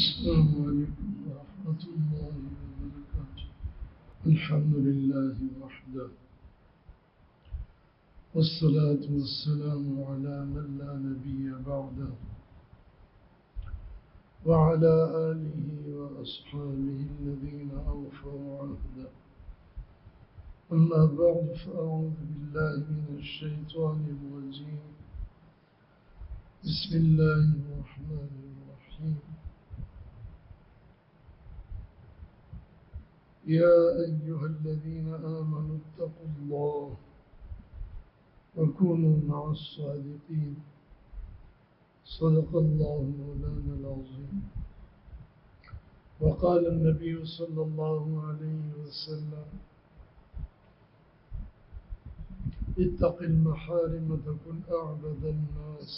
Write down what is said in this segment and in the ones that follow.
السلام عليكم ورحمة الله وبركاته. الحمد لله وحده، والصلاة والسلام على من لا نبي بعده، وعلى آله وأصحابه الذين أوفوا عهده. أما بعد، فأعوذ بالله من الشيطان الرجيم. بسم الله الرحمن الرحيم. يا أيها الذين آمنوا اتقوا الله وكونوا مع الصادقين. صدق الله مولانا العظيم. وقال النبي صلى الله عليه وسلم: اتق المحارم تكن أعبد الناس،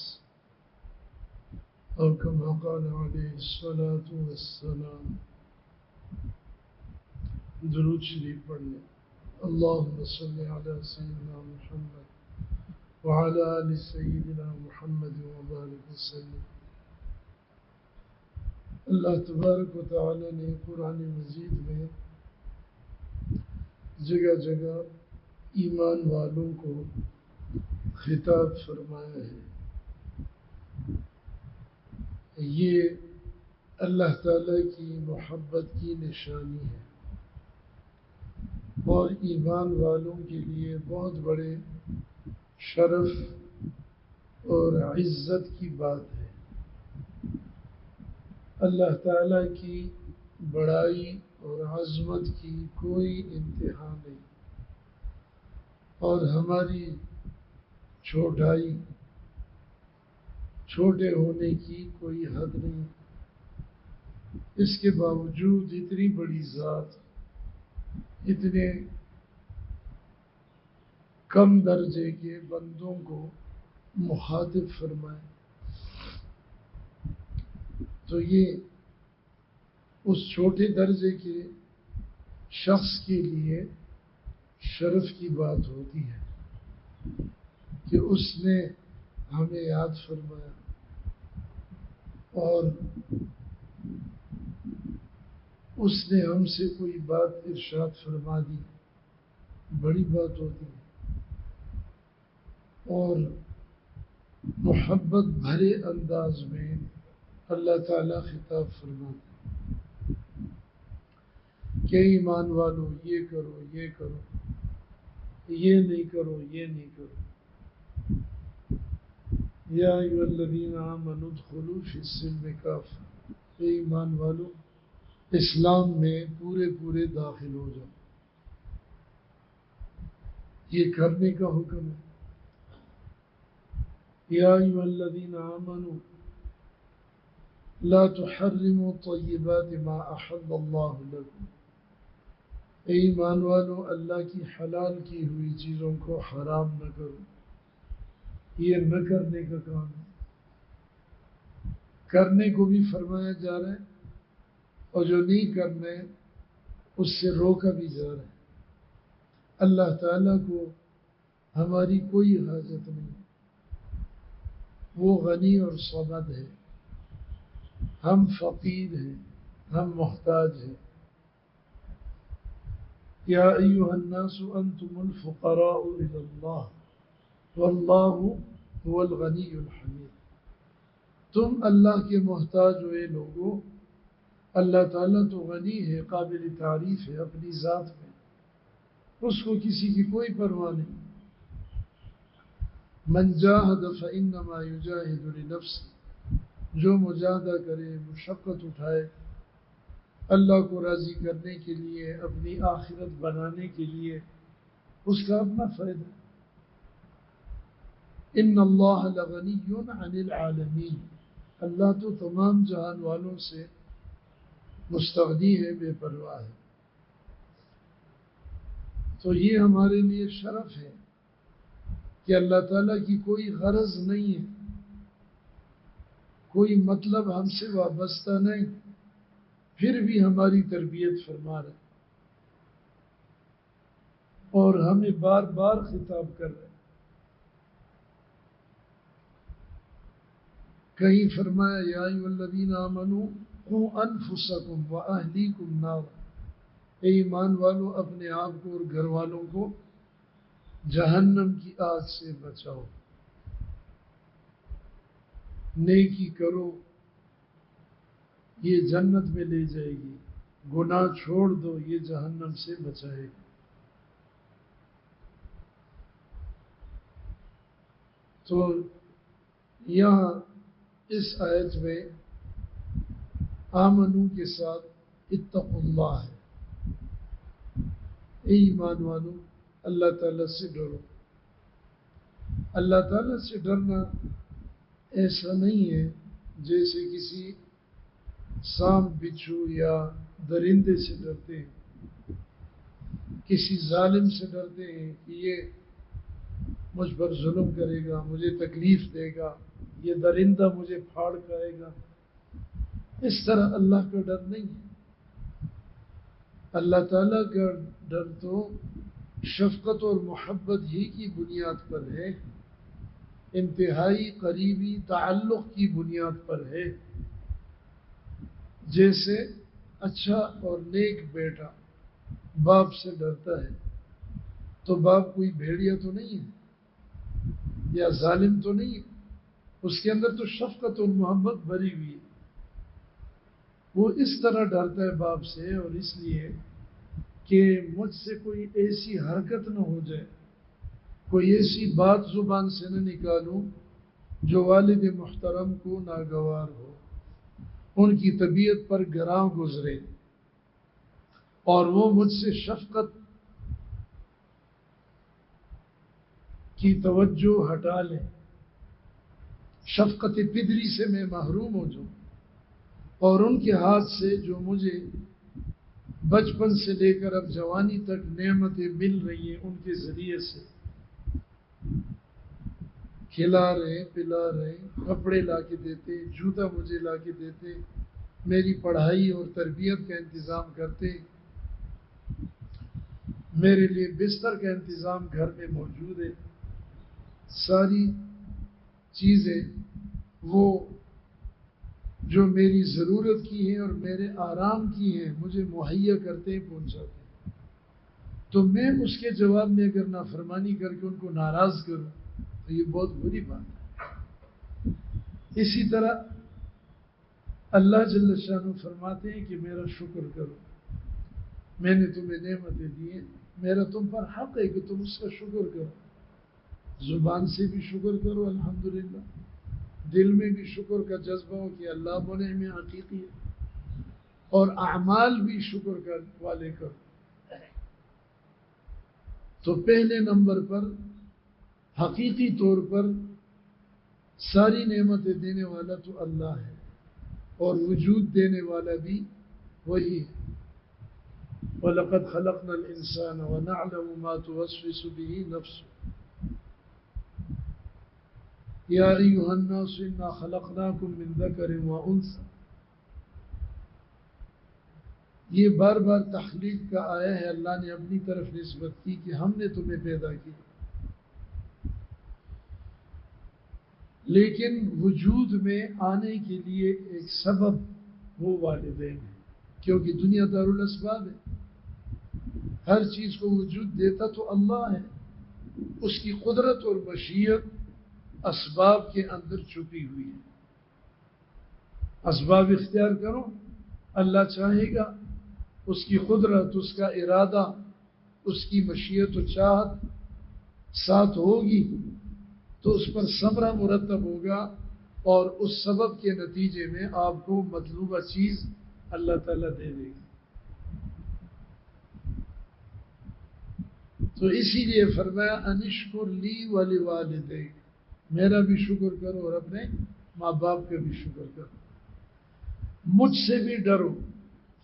أو كما قال عليه الصلاة والسلام. درود شریف پڑھ لیں. اللهم صل على سيدنا محمد وعلى آل سيدنا محمد وبارك وسلم. اللہ تبارک و تعالی نے قرآن مجید میں جگہ جگہ ایمان والوں کو خطاب فرمایا ہے. یہ اللہ تعالی کی محبت کی نشانی ہے اور ایمان والوں کے لیے بہت بڑے شرف اور عزت کی بات ہے. اللہ تعالیٰ کی بڑائی اور عظمت کی کوئی انتہا نہیں، اور ہماری چھوٹائی، چھوٹے ہونے کی کوئی حد نہیں. اس کے باوجود اتنی بڑی ذات اتنے کم درجے کے بندوں کو مخاطب فرمائے، تو یہ اس چھوٹے درجے کے شخص کے لیے شرف کی بات ہوتی ہے کہ اس نے ہمیں یاد فرمایا اور اس نے ہم سے کوئی بات ارشاد فرما دی. بڑی بات ہوتی ہے. اور محبت بھرے انداز میں اللہ تعالیٰ خطاب فرماتے ہیں کہ ایمان والو یہ کرو، یہ کرو، یہ نہیں کرو، یہ نہیں کرو. یا ایھا الذین آمنوا ادخلوا فی السلم کافہ. اے ایمان والو، اسلام میں پورے پورے داخل ہو جاؤ. یہ کرنے کا حکم ہے. یا ایھا الذین آمنوا لا تحرموا طیبات ما احل اللہ لکم. اے ایمان والو، اللہ کی حلال کی ہوئی چیزوں کو حرام نہ کرو. یہ نہ کرنے کا کام ہے. کرنے کو بھی فرمایا جا رہا ہے اور جو نہیں کرنا ہے اس سے روکا بھی جا رہا ہے. اللہ تعالیٰ کو ہماری کوئی حاجت نہیں. وہ غنی اور صمد ہے، ہم فقیر ہیں، ہم محتاج ہیں. یا ایھا الناس انتم الفقراء الی اللہ واللہ هو الغنی الحمید. تم اللہ کے محتاج ہوئے لوگو، اللہ تعالیٰ تو غنی ہے، قابل تعریف ہے اپنی ذات میں، اس کو کسی کی کوئی پرواہ نہیں. من جاہد فإنما یجاہد لنفسہ. جو مجاہدہ کرے، مشقت اٹھائے اللہ کو راضی کرنے کے لیے، اپنی آخرت بنانے کے لیے، اس کا اپنا فائدہ. ان اللہ لغنی عن العالمین. اللہ تو تمام جہان والوں سے مستغنی ہے، بے پرواہ ہے. تو یہ ہمارے لیے شرف ہے کہ اللہ تعالیٰ کی کوئی غرض نہیں ہے، کوئی مطلب ہم سے وابستہ نہیں، پھر بھی ہماری تربیت فرما رہے اور ہمیں بار بار خطاب کر رہے. کہیں فرمایا یا ایھا الذین آمنوا قوا انفسکم واہلیکم نارا، اے ایمان والو اپنے آپ کو اور گھر والوں کو جہنم کی آگ سے بچاؤ، نیکی کرو یہ جنت میں لے جائے گی، گناہ چھوڑ دو یہ جہنم سے بچائے گا۔ تو یہاں اس آیت میں آمنو کے ساتھ اتقوا اللہ ہے، اے ایمان والو اللہ تعالیٰ سے ڈرو۔ اللہ تعالیٰ سے ڈرنا ایسا نہیں ہے جیسے کسی سانپ بچھو یا درندے سے ڈرتے ہیں، کسی ظالم سے ڈرتے ہیں کہ یہ مجھ پر ظلم کرے گا، مجھے تکلیف دے گا، یہ درندہ مجھے پھاڑ کھائے گا۔ اس طرح اللہ کا ڈر نہیں ہے۔ اللہ تعالیٰ کا ڈر تو شفقت اور محبت ہی کی بنیاد پر ہے، انتہائی قریبی تعلق کی بنیاد پر ہے۔ جیسے اچھا اور نیک بیٹا باپ سے ڈرتا ہے، تو باپ کوئی بھیڑیا تو نہیں ہے یا ظالم تو نہیں ہے، اس کے اندر تو شفقت اور محبت بھری ہوئی ہے۔ وہ اس طرح ڈرتا ہے باپ سے، اور اس لیے کہ مجھ سے کوئی ایسی حرکت نہ ہو جائے، کوئی ایسی بات زبان سے نہ نکالوں جو والد محترم کو ناگوار ہو، ان کی طبیعت پر گراں گزرے، اور وہ مجھ سے شفقت کی توجہ ہٹا لیں، شفقت پدری سے میں محروم ہو جاؤں، اور ان کے ہاتھ سے جو مجھے بچپن سے لے کر اب جوانی تک نعمتیں مل رہی ہیں، ان کے ذریعے سے کھلا رہے، پلا رہے، کپڑے لا کے دیتے، جوتا مجھے لا کے دیتے، میری پڑھائی اور تربیت کا انتظام کرتے، میرے لیے بستر کا انتظام گھر میں موجود ہے، ساری چیزیں وہ جو میری ضرورت کی ہیں اور میرے آرام کی ہیں مجھے مہیا کرتے ہیں، پہنچاتے ہیں۔ تو میں اس کے جواب میں اگر نافرمانی کر کے ان کو ناراض کروں تو یہ بہت بری بات ہے۔ اسی طرح اللہ جل شانہ فرماتے ہیں کہ میرا شکر کرو، میں نے تمہیں نعمتیں دی ہیں، میرا تم پر حق ہے کہ تم اس کا شکر کرو، زبان سے بھی شکر کرو الحمدللہ، دل میں بھی شکر کا جذبہ ہو کہ اللہ منعم حقیقی ہے، اور اعمال بھی شکر کا والے کرو۔ تو پہلے نمبر پر حقیقی طور پر ساری نعمتیں دینے والا تو اللہ ہے، اور وجود دینے والا بھی وہی ہے۔ وَلَقَدْ خَلَقْنَا الْإِنسَانَ وَنَعْلَمُ مَا تُوَسْوِسُ بِهِ نَفْسُهُ یا ایھا الناس انا خلقناکم من ذکر وانثی۔ یہ بار بار تخلیق کا آیا ہے، اللہ نے اپنی طرف نسبت کی کہ ہم نے تمہیں پیدا کیا، لیکن وجود میں آنے کے لیے ایک سبب وہ والدین ہیں، کیونکہ دنیا دارالاسباب ہے، ہر چیز کو وجود دیتا تو اللہ ہے، اس کی قدرت اور مشیت اسباب کے اندر چھپی ہوئی ہے۔ اسباب اختیار کرو، اللہ چاہے گا، اس کی قدرت، اس کا ارادہ، اس کی مشیت و چاہت ساتھ ہوگی تو اس پر ثمرہ مرتب ہوگا، اور اس سبب کے نتیجے میں آپ کو مطلوبہ چیز اللہ تعالیٰ دے دے گا۔ تو اسی لیے فرمایا انشکر لی ولوالدیک، میرا بھی شکر کرو اور اپنے ماں باپ کا بھی شکر کرو۔ مجھ سے بھی ڈرو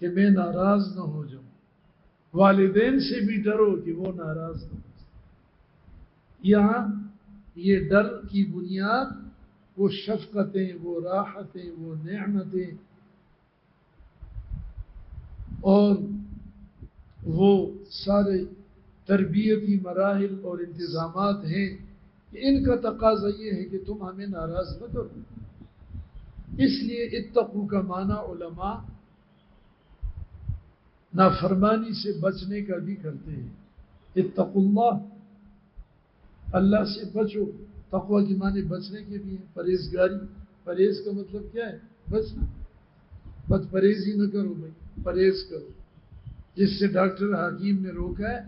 کہ میں ناراض نہ ہو جاؤں، والدین سے بھی ڈرو کہ وہ ناراض نہ ہو جائیں۔ یہاں یہ ڈر کی بنیاد وہ شفقتیں، وہ راحتیں، وہ نعمتیں اور وہ سارے تربیتی مراحل اور انتظامات ہیں کہ ان کا تقاضا یہ ہے کہ تم ہمیں ناراض نہ کرو۔ اس لیے اتقو کا معنی علماء نافرمانی سے بچنے کا بھی کرتے ہیں. اتقوا اللہ، اللہ سے بچو. تقوی کی معنی بچنے کے بھی ہے، پرہیزگاری. پرہیز کا مطلب کیا ہے؟ بچنا. بد پرہیزی نہ کرو بھائی، پرہیز کرو. جس سے ڈاکٹر حکیم نے روکا ہے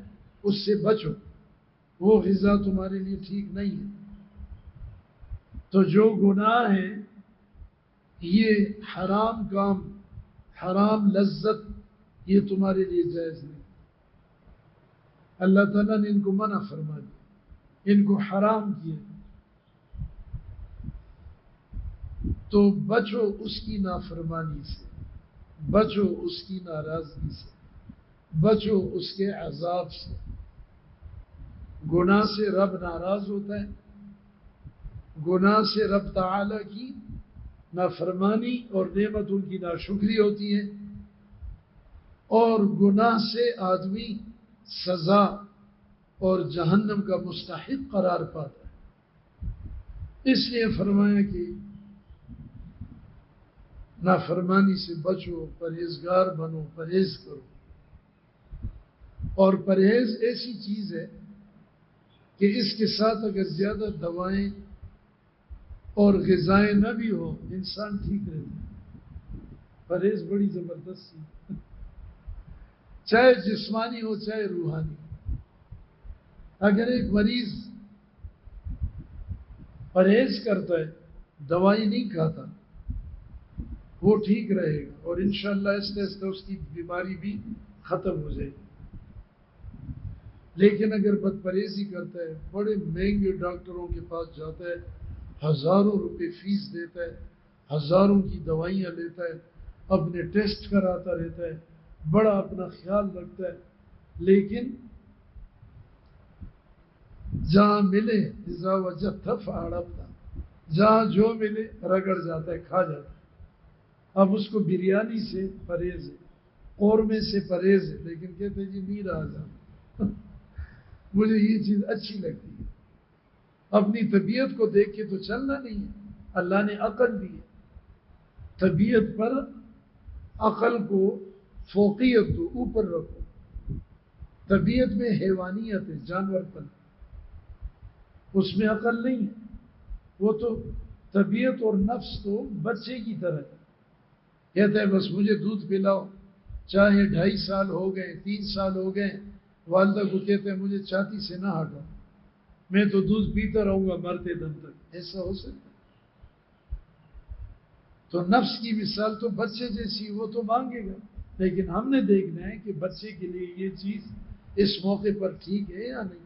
اس سے بچو، وہ غذا تمہارے لیے ٹھیک نہیں ہے. تو جو گناہ ہیں یہ حرام کام، حرام لذت، یہ تمہارے لیے جائز نہیں. اللہ تعالیٰ نے ان کو منع فرما دیا، ان کو حرام کیا. تو بچو اس کی نافرمانی سے، بچو اس کی ناراضگی سے، بچو اس کے عذاب سے. گناہ سے رب ناراض ہوتا ہے، گناہ سے رب تعالیٰ کی نافرمانی اور نعمتوں کی ناشکری ہوتی ہے، اور گناہ سے آدمی سزا اور جہنم کا مستحق قرار پاتا ہے. اس لیے فرمایا کہ نافرمانی سے بچو، پرہیزگار بنو، پرہیز کرو. اور پرہیز ایسی چیز ہے کہ اس کے ساتھ اگر زیادہ دوائیں اور غذائیں نہ بھی ہو انسان ٹھیک رہتا ہے. پرہیز بڑی زبردست چیز، چاہے جسمانی ہو چاہے روحانی. اگر ایک مریض پرہیز کرتا ہے، دوائی نہیں کھاتا، وہ ٹھیک رہے گا اور انشاءاللہ آہستہ آہستہ اس کی بیماری بھی ختم ہو جائے گی. لیکن اگر بد پرہیزی کرتا ہے، بڑے مہنگے ڈاکٹروں کے پاس جاتا ہے، ہزاروں روپے فیس دیتا ہے، ہزاروں کی دوائیاں لیتا ہے، اپنے ٹیسٹ کراتا رہتا ہے، بڑا اپنا خیال رکھتا ہے، لیکن جہاں ملے اذا وجدت فاعرضت، جہاں جو ملے رگڑ جاتا ہے، کھا جاتا ہے. اب اس کو بریانی سے پرہیز ہے، قورمے سے پرہیز ہے، لیکن کہتے ہیں جی نہیں رہا جاتا. مجھے یہ چیز اچھی لگتی ہے. اپنی طبیعت کو دیکھ کے تو چلنا نہیں ہے. اللہ نے عقل دی ہے، طبیعت پر عقل کو فوقیت دو، اوپر رکھو. طبیعت میں حیوانیت ہے، جانور پن، اس میں عقل نہیں ہے. وہ تو طبیعت اور نفس تو بچے کی طرح ہے. کہتا ہے بس مجھے دودھ پلاؤ، چاہے 2.5 سال ہو گئے، 3 سال ہو گئے، والدہ کو کہتے ہیں مجھے چھاتی سے نہ ہٹاؤ، میں تو دودھ پیتا رہوں گا مرتے دم تک. ایسا ہو سکتا ہے؟ تو نفس کی مثال تو بچے جیسی، وہ تو مانگے گا، لیکن ہم نے دیکھنا ہے کہ بچے کے لیے یہ چیز اس موقع پر ٹھیک ہے یا نہیں.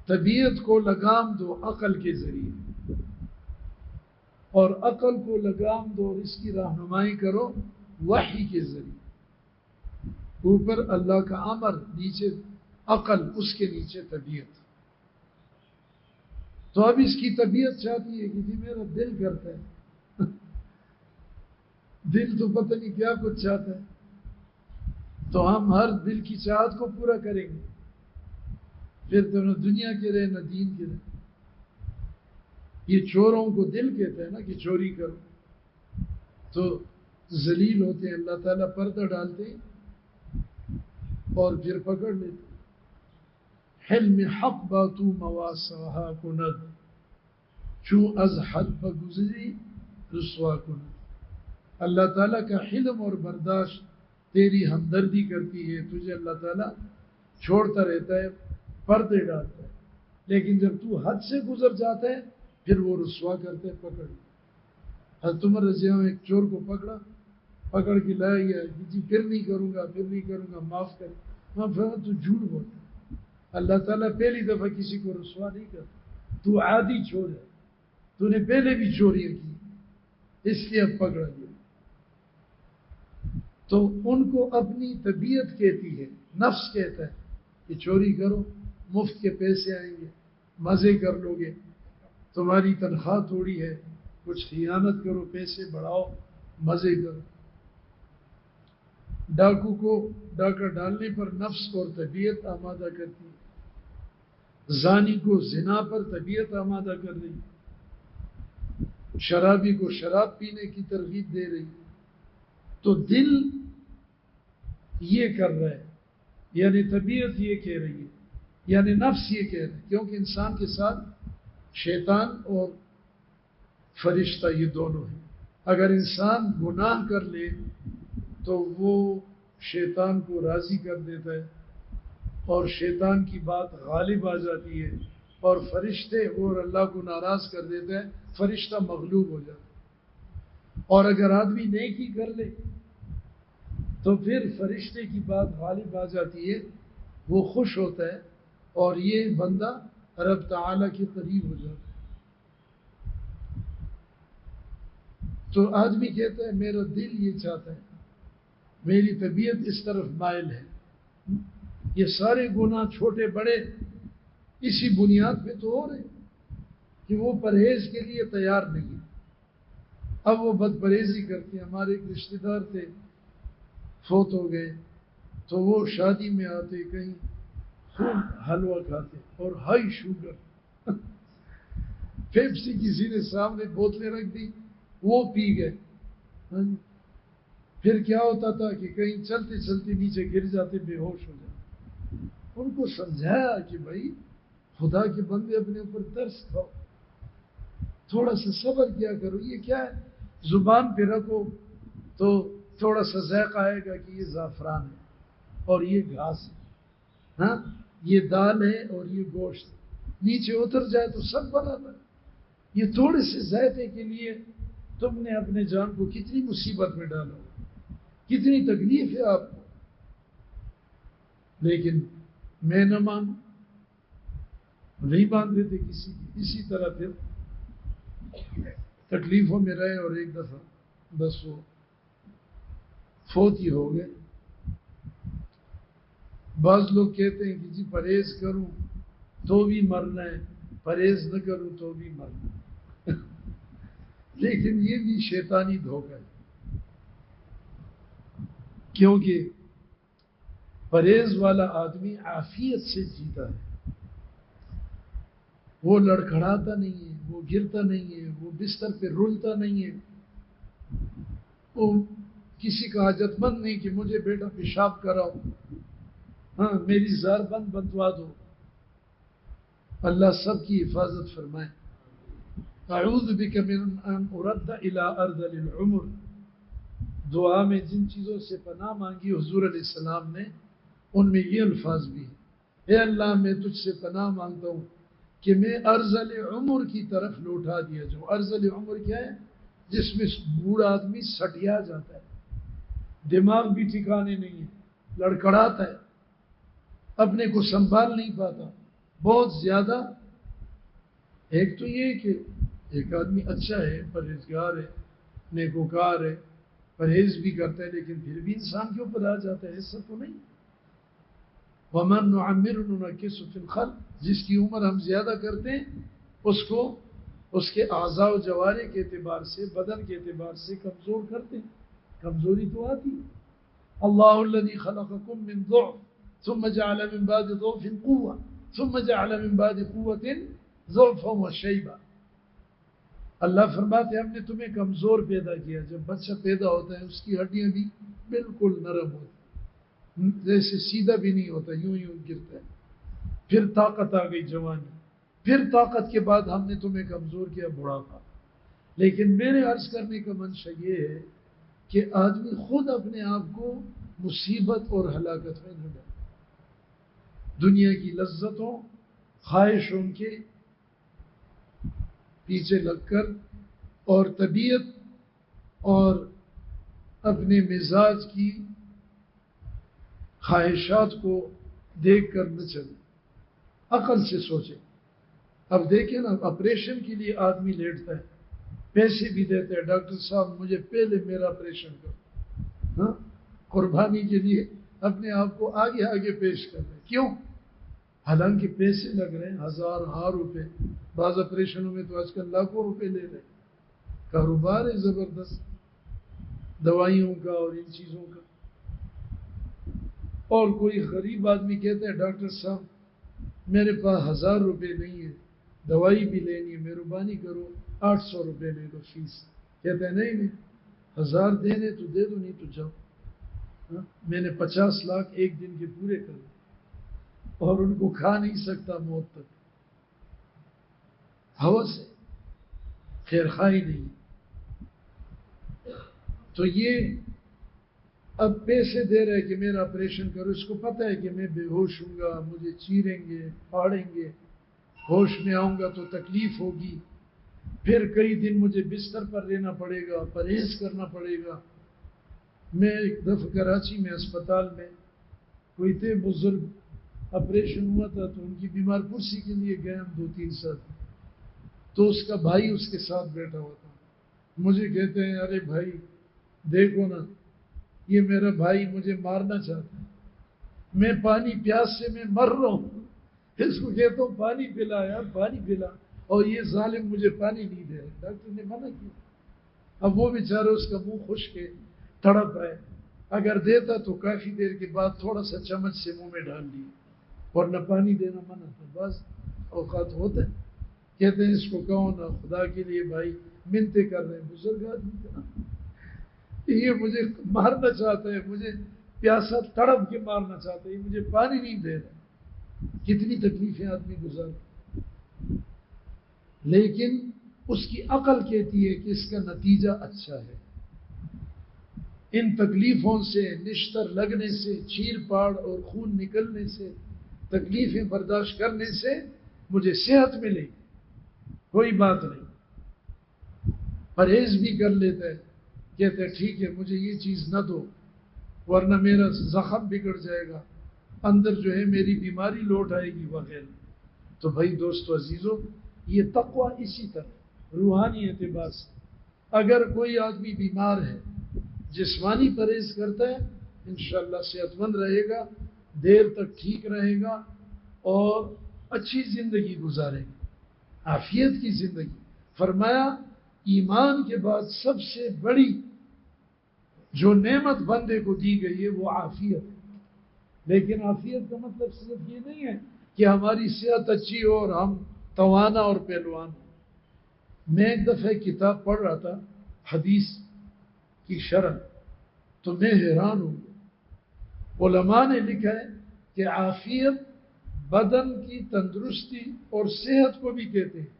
طبیعت کو لگام دو عقل کے ذریعے، اور عقل کو لگام دو اور اس کی رہنمائی کرو وحی کے ذریعے. اوپر اللہ کا امر، نیچے عقل، اس کے نیچے طبیعت. تو اب اس کی طبیعت چاہتی ہے کہ جی میرا دل کرتا ہے. دل تو پتہ نہیں کیا کچھ چاہتا ہے، تو ہم ہر دل کی چاہت کو پورا کریں گے، پھر تو نہ دنیا کے رہے نہ دین کے رہے. یہ چوروں کو دل کہتا ہے نا کہ چوری کرو، تو ذلیل ہوتے ہیں. اللہ تعالیٰ پردہ ڈالتے ہیں اور پھر پکڑ لیتے. حلم حق باتو مواساہا کند، چوں از حد بگزری رسوا کند. اللہ تعالیٰ کا حلم اور برداشت تیری ہمدردی کرتی ہے، تجھے اللہ تعالیٰ چھوڑتا رہتا ہے، پردے ڈالتا ہے. لیکن جب تو حد سے گزر جاتا ہے پھر وہ رسوا کرتے ہیں. پکڑ. حضرت عمر رضی اللہ عنہ ایک چور کو پکڑ کے لایا گیا کہ جی پھر نہیں کروں گا، پھر نہیں کروں گا، معاف کر. وہاں فرمایا تو جھوٹ بولتا. اللہ تعالیٰ پہلی دفعہ کسی کو رسوا نہیں کرتا. تو عادی چور ہے، تو نے پہلے بھی چوریاں کی، اس لیے اب پکڑا گیا. تو ان کو اپنی طبیعت کہتی ہے، نفس کہتا ہے کہ چوری کرو، مفت کے پیسے آئیں گے، مزے کر لو گے، تمہاری تنخواہ تھوڑی ہے، کچھ خیانت کرو، پیسے بڑھاؤ، مزے کرو. ڈاکو کو ڈاکہ ڈالنے پر نفس اور طبیعت آمادہ کرتی ہے، زانی کو زنا پر طبیعت آمادہ کر رہی. شرابی کو شراب پینے کی ترغیب دے رہی ہے، تو دل یہ کر رہا ہے، یعنی طبیعت یہ کہہ رہی ہے، یعنی نفس یہ کہہ رہا ہے، کیونکہ انسان کے ساتھ شیطان اور فرشتہ یہ دونوں ہیں۔ اگر انسان گناہ کر لے تو وہ شیطان کو راضی کر دیتا ہے اور شیطان کی بات غالب آ جاتی ہے، اور فرشتے اور اللہ کو ناراض کر دیتے ہیں، فرشتہ مغلوب ہو جاتا ہے۔ اور اگر آدمی نیکی کر لے تو پھر فرشتے کی بات غالب آ جاتی ہے، وہ خوش ہوتا ہے اور یہ بندہ رب تعالیٰ کے قریب ہو جاتا ہے۔ تو آدمی کہتا ہے میرا دل یہ چاہتا ہے، میری طبیعت اس طرف مائل ہے۔ یہ سارے گناہ چھوٹے بڑے اسی بنیاد پہ تو ہو رہے کہ وہ پرہیز کے لیے تیار نہیں۔ اب وہ بد پرہیزی کرتے ہیں۔ ہمارے ایک رشتے دار تھے، فوت ہو گئے، تو وہ شادی میں آتے کہیں خوب حلوہ کھاتے اور ہائی شوگر پیپسی کسی نے سامنے بوتلیں رکھ دی، وہ پی گئے۔ پھر کیا ہوتا تھا کہ کہیں چلتے چلتے نیچے گر جاتے، بے ہوش ہو جاتے۔ ان کو سمجھایا کہ بھائی خدا کے بندے اپنے اوپر ترس کھاؤ، تھوڑا سا صبر کیا کرو۔ یہ کیا ہے، زبان پہ رکھو تو تھوڑا سا ذائقہ آئے گا کہ یہ زعفران ہے اور یہ گھاس ہے، ہاں یہ دال ہے اور یہ گوشت۔ نیچے اتر جائے تو سب برابر۔ یہ تھوڑے سے ذائقے کے لیے تم نے اپنے جان کو کتنی مصیبت میں ڈالا، کتنی تکلیف ہے آپ کو۔ لیکن میں نہ مانوں، نہیں مانتے تھے کسی کی، اسی طرح پھر تکلیفوں میں رہے، اور ایک دفعہ بس وہ فوت ہی ہو گئے۔ بعض لوگ کہتے ہیں کہ جی پرہیز کروں تو بھی مرنا ہے، پرہیز نہ کروں تو بھی مرنا ہے لیکن یہ بھی شیطانی دھوکہ ہے، کیونکہ پرہیز والا آدمی عافیت سے جیتا ہے، وہ لڑکھڑاتا نہیں ہے، وہ گرتا نہیں ہے، وہ بستر پہ رولتا نہیں ہے، وہ کسی کا حاجت مند نہیں کہ مجھے بیٹا پیشاب کراؤ، ہاں میری زار بند بندوا دو۔ اللہ سب کی حفاظت فرمائے۔ اعوذ بک من ان ارد الى ارذل العمر، دعا میں جن چیزوں سے پناہ مانگی حضور علیہ السلام نے، ان میں یہ الفاظ بھی ہیں، اے اللہ میں تجھ سے پناہ مانگتا ہوں کہ میں ارذل عمر کی طرف لوٹا دیا جاؤں۔ ارذل عمر کیا ہے؟ جس میں بوڑھا آدمی سٹیا جاتا ہے، دماغ بھی ٹھکانے نہیں ہے، لڑکڑاتا ہے، اپنے کو سنبھال نہیں پاتا بہت زیادہ۔ ایک تو یہ کہ ایک آدمی اچھا ہے، پرہیزگار ہے، نیکوکار ہے، پرہیز بھی کرتا ہے، لیکن پھر بھی انسان کے اوپر آ جاتا ہے، ایسا تو نہیں۔ وَمَن نُعَمِّرُ نُنَكِّسُ فِي الْخَلْقِ، جس کی عمر ہم زیادہ کرتے ہیں اس کو اس کے اعضاء و جوارح کے اعتبار سے، بدن کے اعتبار سے کمزور کرتے ہیں، کمزوری تو آتی ہے۔ اللہ الذی خلقکم من ضعف ثم جعل من بعد ضعف قوة ثم جعل من بعد قوة ضعفا وشیبا۔ اللہ فرماتے ہیں ہم نے تمہیں کمزور پیدا کیا، جب بچہ پیدا ہوتا ہے اس کی ہڈیاں بھی بالکل نرم ہوتی، جیسے سیدھا بھی نہیں ہوتا، یوں یوں گرتا ہے۔ پھر طاقت آ گئی جوانی، پھر طاقت کے بعد ہم نے تمہیں کمزور کیا، بڑھاپا۔ لیکن میرے عرض کرنے کا منشا یہ ہے کہ آدمی خود اپنے آپ کو مصیبت اور ہلاکت میں نہ ڈالے، دنیا کی لذتوں خواہشوں کے پیچھے لگ کر اور طبیعت اور اپنے مزاج کی خواہشات کو دیکھ کر نہ چلے، عقل سے سوچے۔ اب دیکھیں نا، آپریشن کے لیے آدمی لیٹتا ہے، پیسے بھی دیتے ہیں، ڈاکٹر صاحب مجھے پہلے میرا آپریشن کرو، ہاں قربانی کے لیے اپنے آپ کو آگے آگے پیش کر رہے ہیں۔ کیوں؟ حالانکہ پیسے لگ رہے ہیں، ہزار روپے، بعض آپریشنوں میں تو آج کل لاکھوں روپے لے رہے ہیں۔ کاروبار ہے زبردست دوائیوں کا اور ان چیزوں کا۔ اور کوئی غریب آدمی کہتا ہے ڈاکٹر صاحب میرے پاس 1000 روپے نہیں ہے، دوائی بھی لینی ہے، مہربانی کرو 800 روپے لے لو فیس. کہتے ہیں نہیں 1000 دینے تو دے دو, نہیں تو جاؤ. میں نے 50 لاکھ ایک دن کے پورے کر دیے اور ان کو کھا نہیں سکتا موت تک. ہوس ہے, خیر خواہی نہیں. تو یہ اب پیسے دے رہے کہ میرا آپریشن کرو, اس کو پتہ ہے کہ میں بے ہوش ہوں گا, مجھے چیریں گے پھاڑیں گے, ہوش میں آؤں گا تو تکلیف ہوگی, پھر کئی دن مجھے بستر پر رہنا پڑے گا, پرہیز کرنا پڑے گا. میں ایک دفعہ کراچی میں اسپتال میں کوئی تھے بزرگ, آپریشن ہوا تھا تو ان کی بیمار کرسی کے لیے گئے ہم 2-3 ساتھ, تو اس کا بھائی اس کے ساتھ بیٹھا ہوا تھا. مجھے کہتے ہیں ارے بھائی دیکھو نا, یہ میرا بھائی مجھے مارنا چاہتا ہے, میں پانی پیاس سے میں مر رہا ہوں, اس کو کہتا ہوں پانی پلا یار پانی پلا, اور یہ ظالم مجھے پانی نہیں دے رہا. ڈاکٹر نے منع کیا. اب وہ بیچارہ اس کا منہ خشک ہے, تڑپ رہا ہے, اگر دیتا تو کافی دیر کے بعد تھوڑا سا چمچ سے منہ میں ڈال لیا, ورنہ پانی دینا منع تھا. بس اوقات ہوتے ہیں. کہتے ہیں اس کو کہو نا خدا کے لیے بھائی منتیں کر رہے ہیں, بزرگ آدمی یہ مجھے مارنا چاہتا ہے, مجھے پیاسا تڑپ کے مارنا چاہتا ہے, یہ مجھے پانی نہیں دے رہا. کتنی تکلیفیں آدمی گزارتا, لیکن اس کی عقل کہتی ہے کہ اس کا نتیجہ اچھا ہے. ان تکلیفوں سے, نشتر لگنے سے, چیر پاڑ اور خون نکلنے سے, تکلیفیں برداشت کرنے سے مجھے صحت ملے گی, کوئی بات نہیں. پرہیز بھی کر لیتا ہے, کہتے ہیں ٹھیک ہے مجھے یہ چیز نہ دو ورنہ میرا زخم بگڑ جائے گا, اندر جو ہے میری بیماری لوٹ آئے گی وغیرہ. تو بھائی دوستو عزیزو, یہ تقویٰ اسی طرح روحانی اعتبار سے, اگر کوئی آدمی بیمار ہے جسمانی پرہیز کرتا ہے انشاءاللہ صحت مند رہے گا, دیر تک ٹھیک رہے گا اور اچھی زندگی گزارے گا, عافیت کی زندگی. فرمایا ایمان کے بعد سب سے بڑی جو نعمت بندے کو دی گئی ہے وہ عافیت ہے. لیکن عافیت کا مطلب صرف یہ نہیں ہے کہ ہماری صحت اچھی ہو اور ہم توانا اور پہلوان ہوں. میں ایک دفعہ کتاب پڑھ رہا تھا حدیث کی شرح, تو میں حیران ہوں. علماء نے لکھا ہے کہ عافیت بدن کی تندرستی اور صحت کو بھی کہتے ہیں,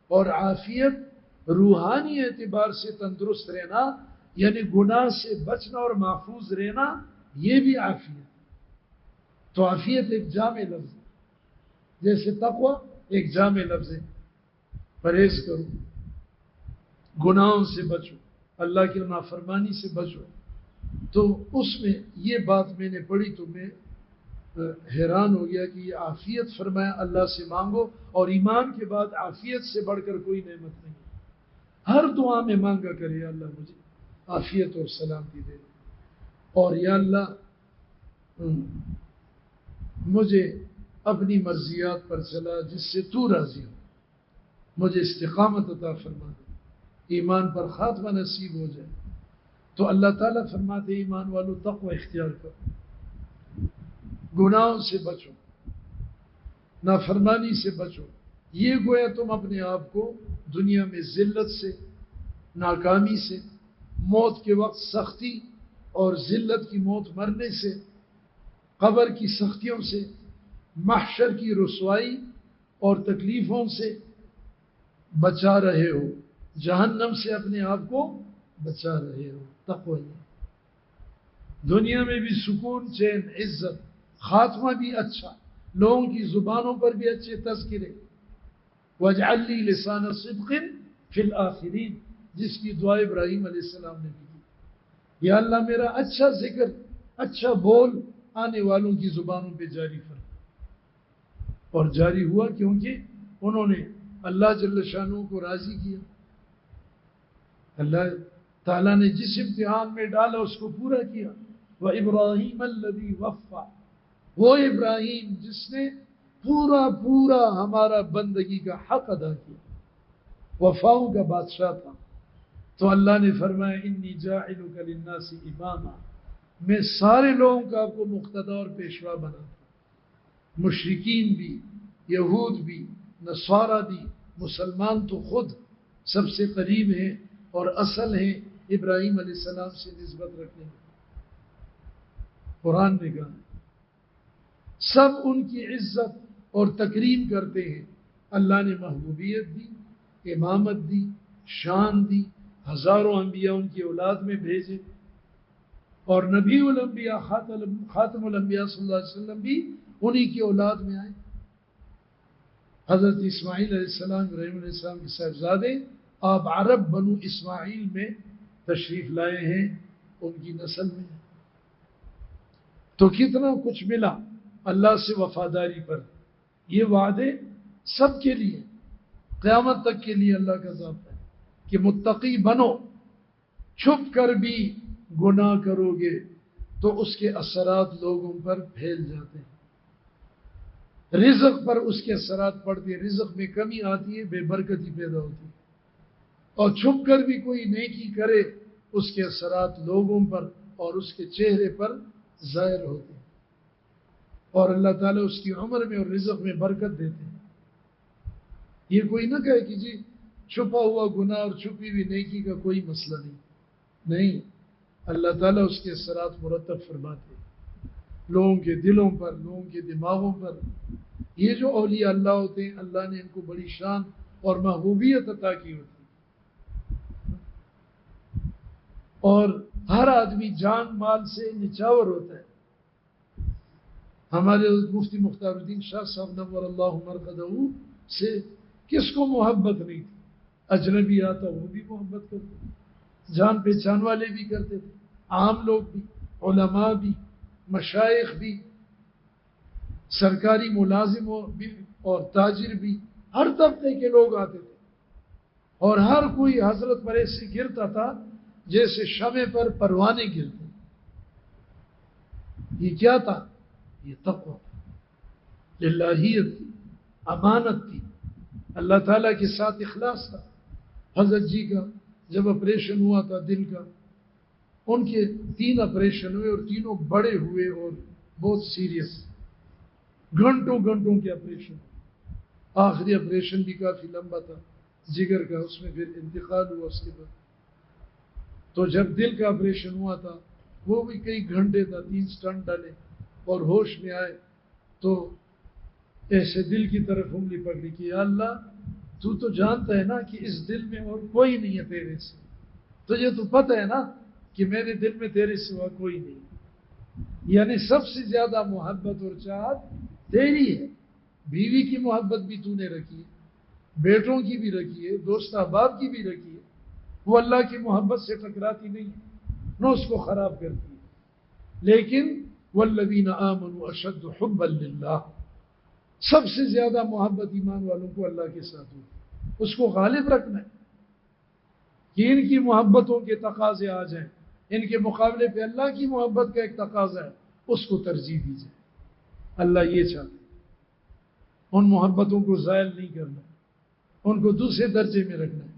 اور عافیت روحانی اعتبار سے تندرست رہنا یعنی گناہ سے بچنا اور محفوظ رہنا, یہ بھی عافیت. تو عافیت ایک جامع لفظ ہے, جیسے تقوی ایک جامع لفظ ہے. پرہیز کرو, گناہوں سے بچو, اللہ کی نافرمانی سے بچو. تو اس میں یہ بات میں نے پڑھی تو میں حیران ہو گیا کہ یہ عافیت فرمایا اللہ سے مانگو, اور ایمان کے بعد عافیت سے بڑھ کر کوئی نعمت نہیں. ہر دعا میں مانگا کرے یا اللہ مجھے عافیت اور سلامتی دے, اور یا اللہ مجھے اپنی مرضیات پر چلا جس سے تو راضی ہو, مجھے استقامت عطا فرما, ایمان پر خاتمہ نصیب ہو جائے. تو اللہ تعالیٰ فرماتے ایمان والو تقوی اختیار کرو, گناہوں سے بچو, نافرمانی سے بچو. یہ گویا تم اپنے آپ کو دنیا میں ذلت سے, ناکامی سے, موت کے وقت سختی اور ذلت کی موت مرنے سے, قبر کی سختیوں سے, محشر کی رسوائی اور تکلیفوں سے بچا رہے ہو, جہنم سے اپنے آپ کو بچا رہے ہو. تقوی دنیا میں بھی سکون, چین, عزت, خاتمہ بھی اچھا, لوگوں کی زبانوں پر بھی اچھے تذکرے. وَاجْعَلْ لِي لِسَانَ صِدْقٍ فِي الْآخِرِينَ, جس کی دعا ابراہیم علیہ السلام نے بھی کی, یا اللہ میرا اچھا ذکر, اچھا بول آنے والوں کی زبانوں پہ جاری فرما. اور جاری ہوا کیونکہ انہوں نے اللہ جل شانہ کو راضی کیا. اللہ تعالیٰ نے جس امتحان میں ڈالا اس کو پورا کیا. وَإِبْرَاهِيمَ الَّذِي وَفَّى, وہ ابراہیم جس نے پورا ہمارا بندگی کا حق ادا کیا, وفاؤں کا بادشاہ تھا. تو اللہ نے فرمایا انی جاعلک للناس اماما, میں سارے لوگوں کا آپ کو مقتدی اور پیشوا بنا. مشرکین بھی, یہود بھی, نصارہ بھی, مسلمان تو خود, سب سے قریب ہیں اور اصل ہیں ابراہیم علیہ السلام سے نسبت رکھنے میں۔ قرآن نے کہا سب ان کی عزت اور تکریم کرتے ہیں، اللہ نے محبوبیت دی، امامت دی، شان دی، ہزاروں انبیاء ان کی اولاد میں بھیجے، اور نبی الانبیاء خاتم الانبیاء صلی اللہ علیہ وسلم بھی انہی کی اولاد میں آئے۔ حضرت اسماعیل علیہ السلام ابراہیم علیہ السلام کے صاحبزادے آپ عرب بنو اسماعیل میں تشریف لائے ہیں، ان کی نسل میں۔ تو کتنا کچھ ملا اللہ سے وفاداری پر۔ یہ وعدے سب کے لیے، قیامت تک کے لیے اللہ کا ضابطہ ہے کہ متقی بنو، چھپ کر بھی گناہ کرو گے تو اس کے اثرات لوگوں پر پھیل جاتے ہیں، رزق پر اس کے اثرات پڑتے ہیں، رزق میں کمی آتی ہے، بے برکتی پیدا ہوتی ہے، اور چھپ کر بھی کوئی نیکی کرے اس کے اثرات لوگوں پر اور اس کے چہرے پر ظاہر ہوتے ہیں، اور اللہ تعالیٰ اس کی عمر میں اور رزق میں برکت دیتے ہیں۔ یہ کوئی نہ کہے کہ جی چھپا ہوا گناہ اور چھپی ہوئی نیکی کا کوئی مسئلہ نہیں، اللہ تعالیٰ اس کے اثرات مرتب فرماتے ہیں لوگوں کے دلوں پر، لوگوں کے دماغوں پر۔ یہ جو اولیاء اللہ ہوتے ہیں، اللہ نے ان کو بڑی شان اور محبوبیت عطا کی ہوتی ہے، اور ہر آدمی جان مال سے نچاور ہوتا ہے۔ ہمارے مفتی مختار الدین شاہ صاحب نور اللہ مرقدہ سے کس کو محبت نہیں تھی؟ اجنبی آتا وہ بھی محبت کرتے تھے، جان پہچان والے بھی کرتے تھے، عام لوگ بھی، علماء بھی، مشائخ بھی، سرکاری ملازم بھی اور تاجر بھی، ہر طبقے کے لوگ آتے تھے، اور ہر کوئی حضرت پر ایسے گرتا تھا جیسے شمع پر پروانے گرتے۔ یہ کیا تھا؟ یہ تقویٰ تھا، الہیت تھی، امانت تھی، اللہ تعالیٰ کے ساتھ اخلاص تھا۔ حضرت جی کا جب آپریشن ہوا تھا دل کا، ان کے 3 آپریشن ہوئے اور تینوں بڑے ہوئے اور بہت سیریس، گھنٹوں کے آپریشن۔ آخری آپریشن بھی کافی لمبا تھا جگر کا، اس میں پھر انتقال ہوا اس کے بعد۔ تو جب دل کا آپریشن ہوا تھا وہ بھی کئی گھنٹے تھا، 3 سٹنٹ ڈالے، اور ہوش میں آئے تو ایسے دل کی طرف انگلی پکڑی کہ یا اللہ تو جانتا ہے نا کہ اس دل میں اور کوئی نہیں ہے تیرے سے، تجھے تو پتہ ہے نا کہ میرے دل میں تیرے سوا کوئی نہیں، یعنی سب سے زیادہ محبت اور چاہت تیری ہے۔ بیوی کی محبت بھی تو نے رکھی ہے، بیٹوں کی بھی رکھی ہے، دوست احباب کی بھی رکھی ہے، وہ اللہ کی محبت سے ٹکراتی نہیں ہے، نہ اس کو خراب کرتی ہے۔ لیکن والذین آمنوا اشد حبا للہ، سب سے زیادہ محبت ایمان والوں کو اللہ کے ساتھ ہوتی ہے، اس کو غالب رکھنا ہے کہ ان کی محبتوں کے تقاضے آ جائیں، ان کے مقابلے پہ اللہ کی محبت کا ایک تقاضا ہے، اس کو ترجیح دی جائے۔ اللہ یہ چاہتے ہیں، ان محبتوں کو زائل نہیں کرنا، ان کو دوسرے درجے میں رکھنا ہے۔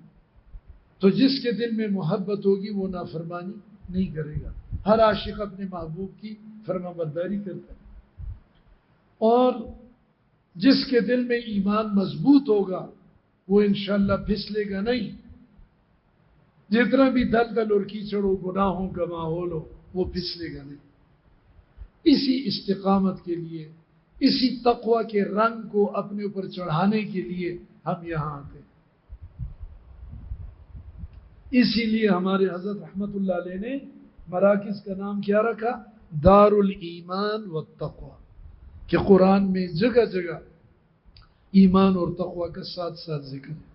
تو جس کے دل میں محبت ہوگی وہ نافرمانی نہیں کرے گا، ہر عاشق اپنے محبوب کی فرما برداری کرتا ہے، اور جس کے دل میں ایمان مضبوط ہوگا وہ انشاءاللہ پھسلے گا نہیں، جتنا بھی دلدل اور کیچڑ ہو، گناہوں کا ماحول ہو، وہ پھسلے گا نہیں۔ اسی استقامت کے لیے، اسی تقوی کے رنگ کو اپنے اوپر چڑھانے کے لیے ہم یہاں آتے ہیں۔ اسی لیے ہمارے حضرت رحمت اللہ علیہ نے مراکز کا نام کیا رکھا؟ دار الایمان والتقوی، کہ قرآن میں جگہ جگہ ایمان اور تقوی کا ساتھ ساتھ ذکر ہے۔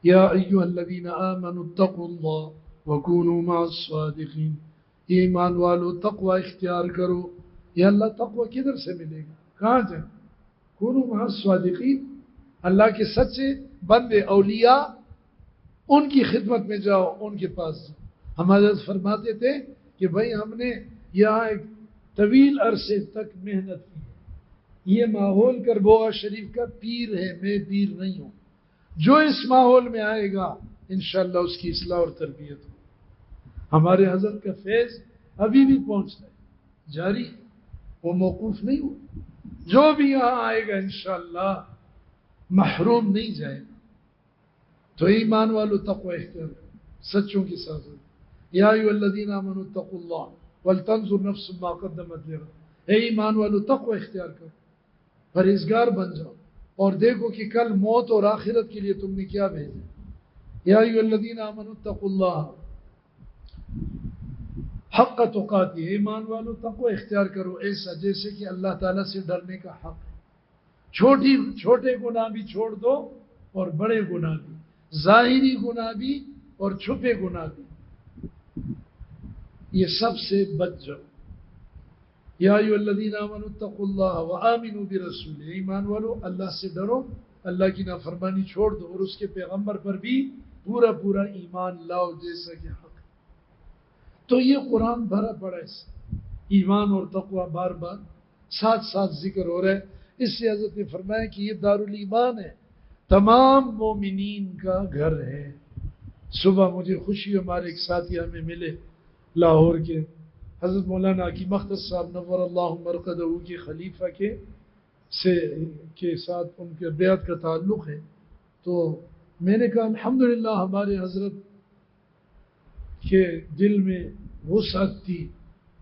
یا ایھا الذین آمنوا اتقوا اللہ وکونوا مع الصادقین، ایمان والو تقوی اختیار کرو۔ یا اللہ تقوی کدھر سے ملے گا، کہاں جائیں؟ کونوا مع الصادقین، اللہ کے سچے بندے اولیاء، ان کی خدمت میں جاؤ، ان کے پاس جاؤ۔ ہم حضرت فرماتے تھے کہ بھائی ہم نے یہاں ایک طویل عرصے تک محنت کی ہے، یہ ماحول کربوغا شریف کا پیر ہے، میں پیر نہیں ہوں، جو اس ماحول میں آئے گا انشاءاللہ اس کی اصلاح اور تربیت ہو۔ ہمارے حضرت کا فیض ابھی بھی پہنچتا ہے، جاری ہے، وہ موقوف نہیں ہوا، جو بھی یہاں آئے گا انشاءاللہ محروم نہیں جائے گا۔ تو ایمان والو تقوی اختیار کرو، سچوں کے ساتھ ہو۔ یا ایھا الذین آمنوا اتقوا اللہ ولتنظر نفس ما قدمت لغد، اے ایمان والو تقوی اختیار کرو، پرہیزگار بن جاؤ اور دیکھو کہ کل موت اور آخرت کے لیے تم نے کیا بھیجا۔ یا ایھا الذین آمنوا اتقوا اللہ حق تقاتی، ایمان والو تقوی اختیار کرو ایسا جیسے کہ اللہ تعالیٰ سے ڈرنے کا حق ہے۔ چھوٹے گناہ بھی چھوڑ دو اور بڑے گناہ بھی، ظاہری گناہ بھی اور چھپے گناہ بھی، یہ سب سے بچ جاؤ۔ یا ایھا الذین آمنوا اتقوا اللہ وآمنوا برسولہ، ایمان والو اللہ سے ڈرو، اللہ کی نافرمانی چھوڑ دو اور اس کے پیغمبر پر بھی پورا ایمان لاؤ جیسا کہ حق ہے۔ تو یہ قرآن بھرا پڑا ہے، ایمان اور تقوی بار بار ساتھ ساتھ ذکر ہو رہا ہے۔ اس سے حضرت نے فرمایا کہ یہ دارالایمان ہے، تمام مومنین کا گھر ہے۔ صبح مجھے خوشی، ہمارے ایک ساتھی ہمیں ملے لاہور کے، حضرت مولانا حکیم اختر صاحب نور اللہ مرقدہ کے خلیفہ کے ساتھ ان کے بیعت کا تعلق ہے۔ تو میں نے کہا الحمدللہ ہمارے حضرت کے دل میں وسعت تھی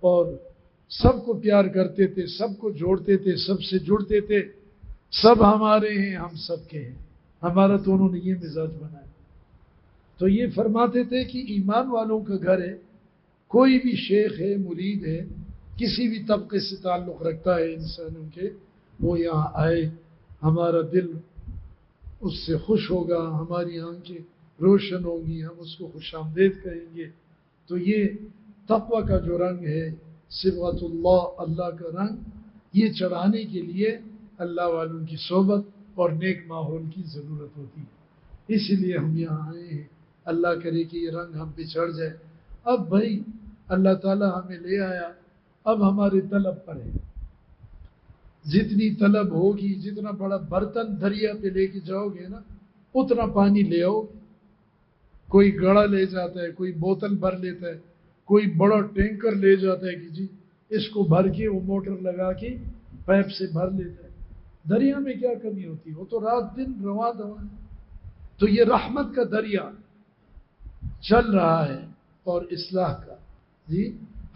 اور سب کو پیار کرتے تھے، سب کو جوڑتے تھے، سب سے جڑتے تھے، سب ہمارے ہیں، ہم سب کے ہیں، ہمارا تو انہوں نے یہ مزاج بنایا۔ تو یہ فرماتے تھے کہ ایمان والوں کا گھر ہے، کوئی بھی شیخ ہے، مرید ہے، کسی بھی طبقے سے تعلق رکھتا ہے انسانوں کے، وہ یہاں آئے، ہمارا دل اس سے خوش ہوگا، ہماری آنکھیں روشن ہوں گی، ہم اس کو خوش آمدید کہیں گے۔ تو یہ تقوی کا جو رنگ ہے، صبغۃ اللہ، اللہ کا رنگ، یہ چڑھانے کے لیے اللہ والوں کی صحبت اور نیک ماحول کی ضرورت ہوتی ہے۔ اسی لیے ہم یہاں آئے ہیں، اللہ کرے کہ یہ رنگ ہم پہ چڑھ جائے۔ اب بھائی اللہ تعالیٰ ہمیں لے آیا، اب ہمارے طلب پر ہے، جتنی طلب ہوگی، جتنا بڑا برتن دریا پہ لے کے جاؤ گے نا اتنا پانی لے آؤ گے۔ کوئی گڑا لے جاتا ہے، کوئی بوتل بھر لیتا ہے، کوئی بڑا ٹینکر لے جاتا ہے کہ جی اس کو بھر کے وہ موٹر لگا کے پائپ سے بھر لیتا ہے۔ دریا میں کیا کمی ہوتی ہے، وہ تو رات دن رواں دواں ہے۔ تو یہ رحمت کا دریا چل رہا ہے اور اصلاح کا، جی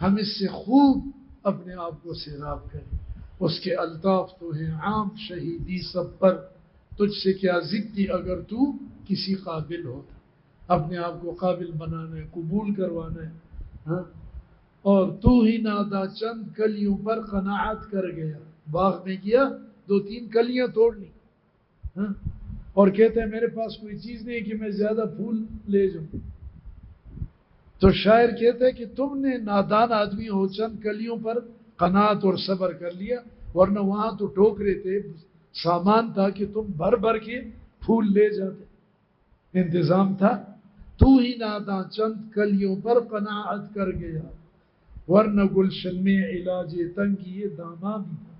ہم اس سے خوب اپنے آپ کو سیراب کریں۔ اس کے الطاف تو ہیں عام، شہیدی سب پر، تجھ سے کیا زدتی اگر تو کسی قابل ہوتا۔ اپنے آپ کو قابل بنانا ہے، قبول کروانا ہے، ہاں۔ اور تو ہی نادا چند کلیوں پر قناعت کر گیا، باغ میں کیا 2-3 کلیاں توڑ لی، ہاں، اور کہتے ہیں میرے پاس کوئی چیز نہیں کہ میں زیادہ پھول لے جاؤں۔ تو شاعر کہتا ہے کہ تم نے نادان آدمی ہو، چند کلیوں پر قناعت اور صبر کر لیا، ورنہ وہاں تو ٹوکرے تھے، سامان تھا کہ تم بھر بھر کے پھول لے جاتے، انتظام تھا۔ تو ہی ناداں چند کلیوں پر قناعت کر گیا، ورنہ گلشن میں علاج تنگ یہ داماں بھی تھا۔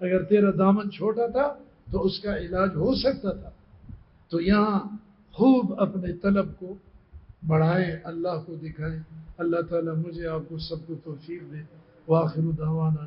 اگر تیرا دامن چھوٹا تھا تو اس کا علاج ہو سکتا تھا۔ تو یہاں خوب اپنے طلب کو بڑھائیں، اللہ کو دکھائیں۔ اللہ تعالیٰ مجھے آپ کو سب کو توفیق دے۔ وآخر دعوانا